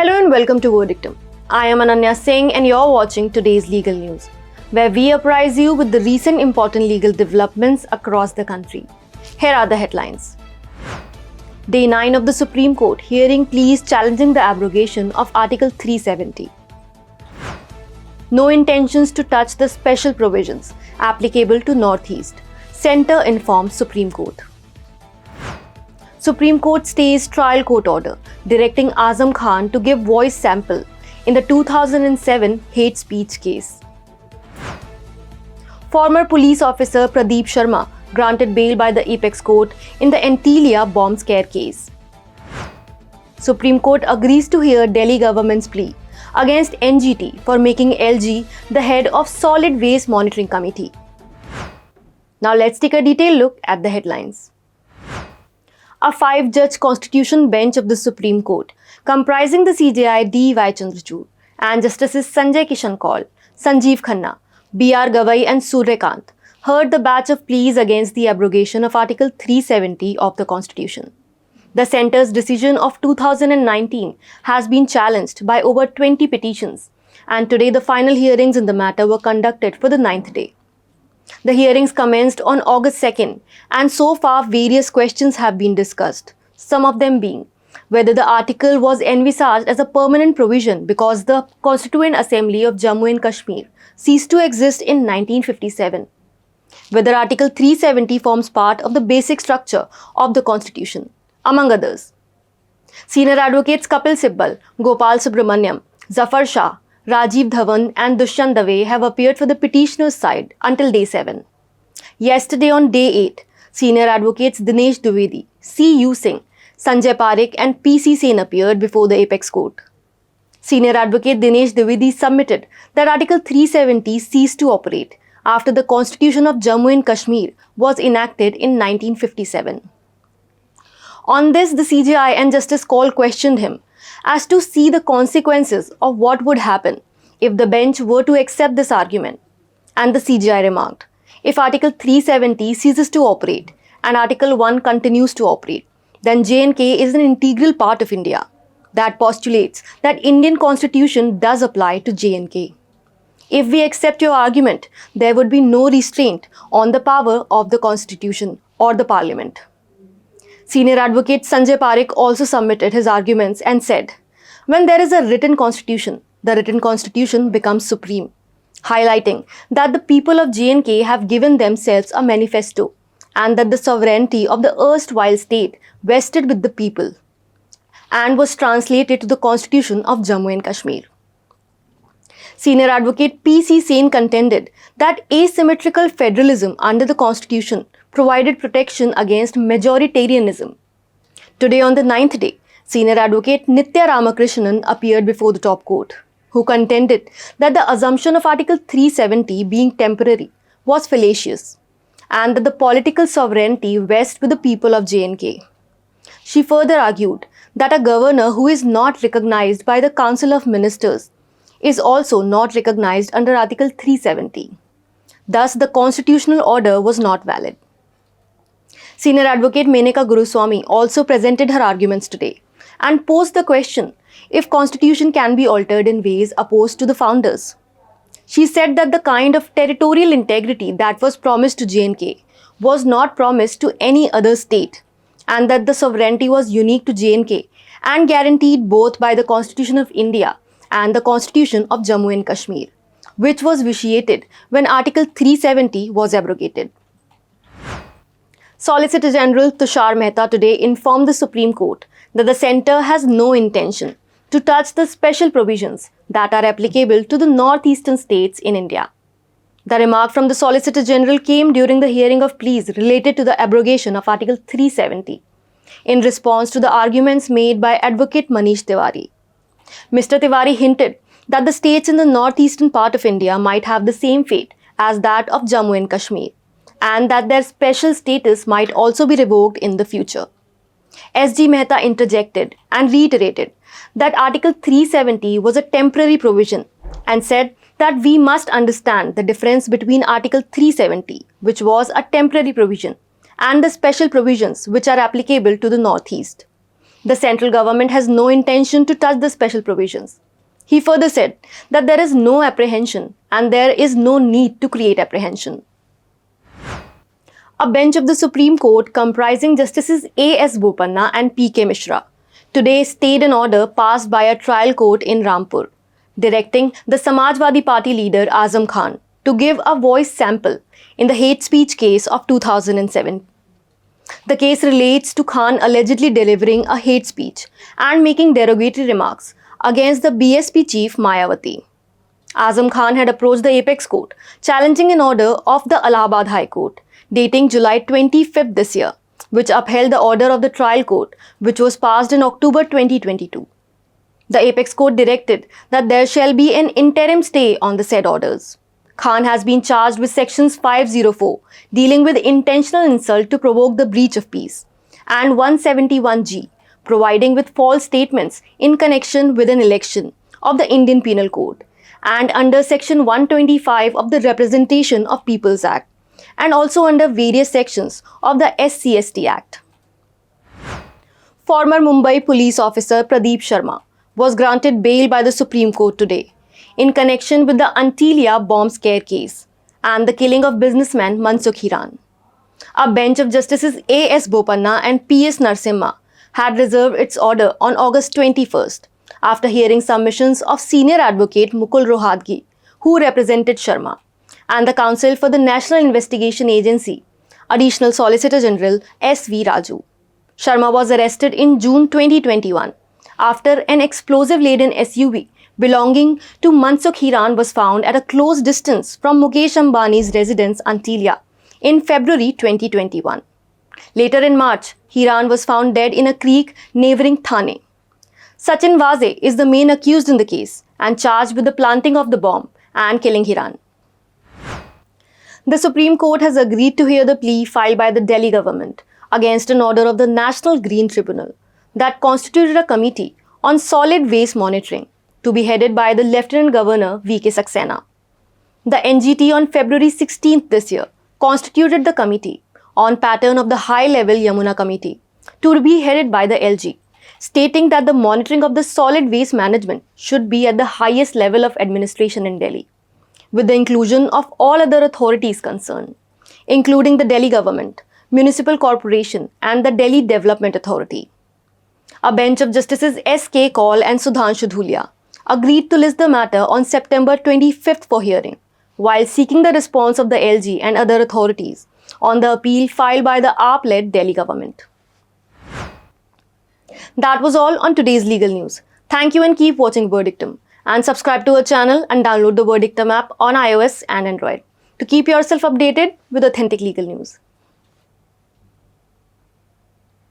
Hello and welcome to Verdictum. I am Ananya Singh and you're watching today's legal news, where we apprise you with the recent important legal developments across the country. Here are the headlines. Day 9 of the Supreme Court hearing pleas challenging the abrogation of Article 370. No intentions to touch the special provisions applicable to Northeast. Centre informs Supreme Court. Supreme Court stays trial court order directing Azam Khan to give voice sample in the 2007 hate speech case. Former police officer Pradeep Sharma granted bail by the Apex Court in the Antilia Bomb Scare Case. Supreme Court agrees to hear Delhi government's plea against NGT for making LG the head of Solid Waste Monitoring Committee. Now let's take a detailed look at the headlines. A 5-judge constitution bench of the Supreme Court, comprising the CJI D.Y. Chandrachud and Justices Sanjay Kishan Kaul, Sanjeev Khanna, B.R. Gavai and Suryakant, heard the batch of pleas against the abrogation of Article 370 of the Constitution. The Centre's decision of 2019 has been challenged by over 20 petitions, and today the final hearings in the matter were conducted for the 9th day. The hearings commenced on August 2nd, and so far various questions have been discussed, some of them being whether the article was envisaged as a permanent provision because the Constituent Assembly of Jammu and Kashmir ceased to exist in 1957, whether Article 370 forms part of the basic structure of the Constitution, among others. Senior advocates Kapil Sibbal, Gopal Subramaniam, Zafar Shah, Rajiv Dhawan and Dushyant Dave have appeared for the petitioner's side until day 7. Yesterday on day 8, senior advocates Dinesh Dwivedi, C.U. Singh, Sanjay Parekh and P.C. Sen appeared before the Apex Court. Senior advocate Dinesh Dwivedi submitted that Article 370 ceased to operate after the Constitution of Jammu and Kashmir was enacted in 1957. On this, the CJI and Justice Kaul questioned him as to see the consequences of what would happen if the bench were to accept this argument. And the CJI remarked, if Article 370 ceases to operate and Article 1 continues to operate, then J&K is an integral part of India. That postulates that Indian Constitution does apply to J&K. If we accept your argument, there would be no restraint on the power of the Constitution or the Parliament. Senior advocate Sanjay Parekh also submitted his arguments and said, when there is a written constitution, the written constitution becomes supreme, highlighting that the people of J&K have given themselves a manifesto and that the sovereignty of the erstwhile state vested with the people and was translated to the Constitution of Jammu and Kashmir. Senior advocate P.C. Sen contended that asymmetrical federalism under the Constitution provided protection against majoritarianism. Today on the 9th day, senior advocate Nitya Ramakrishnan appeared before the top court, who contended that the assumption of Article 370 being temporary was fallacious and that the political sovereignty vests with the people of J&K. She further argued that a governor who is not recognized by the Council of Ministers is also not recognized under Article 370. Thus, the constitutional order was not valid. Senior advocate Menaka Guruswamy also presented her arguments today and posed the question if Constitution can be altered in ways opposed to the founders. She said that the kind of territorial integrity that was promised to J&K was not promised to any other state and that the sovereignty was unique to J&K and guaranteed both by the Constitution of India and the Constitution of Jammu and Kashmir, which was vitiated when Article 370 was abrogated. Solicitor General Tushar Mehta today informed the Supreme Court that the Centre has no intention to touch the special provisions that are applicable to the northeastern states in India. The remark from the Solicitor General came during the hearing of pleas related to the abrogation of Article 370 in response to the arguments made by Advocate Manish Tiwari. Mr. Tiwari hinted that the states in the northeastern part of India might have the same fate as that of Jammu and Kashmir, and that their special status might also be revoked in the future. S.G. Mehta interjected and reiterated that Article 370 was a temporary provision and said that we must understand the difference between Article 370, which was a temporary provision, and the special provisions which are applicable to the Northeast. The central government has no intention to touch the special provisions. He further said that there is no apprehension and there is no need to create apprehension. A bench of the Supreme Court comprising Justices A.S. Bopanna and P.K. Mishra today stayed an order passed by a trial court in Rampur, directing the Samajwadi Party leader Azam Khan to give a voice sample in the hate speech case of 2007. The case relates to Khan allegedly delivering a hate speech and making derogatory remarks against the BSP chief Mayawati. Azam Khan had approached the apex court challenging an order of the Allahabad High Court dating July 25th this year, which upheld the order of the trial court, which was passed in October 2022. The apex court directed that there shall be an interim stay on the said orders. Khan has been charged with sections 504, dealing with intentional insult to provoke the breach of peace, and 171G, providing with false statements in connection with an election of the Indian Penal Code, and under section 125 of the Representation of Peoples Act, and also under various sections of the SCST Act. Former Mumbai police officer Pradeep Sharma was granted bail by the Supreme Court today in connection with the Antilia Bomb Scare Case and the killing of businessman Mansukh Hiran. A bench of Justices A.S. Bopanna and P.S. Narasimha had reserved its order on August 21st after hearing submissions of senior advocate Mukul Rohatgi, who represented Sharma, and the counsel for the National Investigation Agency, Additional Solicitor General S.V. Raju. Sharma was arrested in June 2021 after an explosive-laden SUV belonging to Mansukh Hiran was found at a close distance from Mukesh Ambani's residence Antilia in February 2021. Later in March, Hiran was found dead in a creek neighboring Thane. Sachin Vaze is the main accused in the case and charged with the planting of the bomb and killing Hiran. The Supreme Court has agreed to hear the plea filed by the Delhi government against an order of the National Green Tribunal that constituted a committee on solid waste monitoring to be headed by the Lieutenant Governor V.K. Saxena. The NGT on February 16th this year constituted the committee on pattern of the high-level Yamuna committee to be headed by the LG, stating that the monitoring of the solid waste management should be at the highest level of administration in Delhi, with the inclusion of all other authorities concerned, including the Delhi government, municipal corporation and the Delhi Development Authority. A bench of Justices S.K. Kaul and Sudhanshu Dhulia agreed to list the matter on September 25th for hearing, while seeking the response of the LG and other authorities on the appeal filed by the AAP-led Delhi government. That was all on today's legal news. Thank you and keep watching Verdictum. And subscribe to our channel and download the Verdictum app on iOS and Android to keep yourself updated with authentic legal news.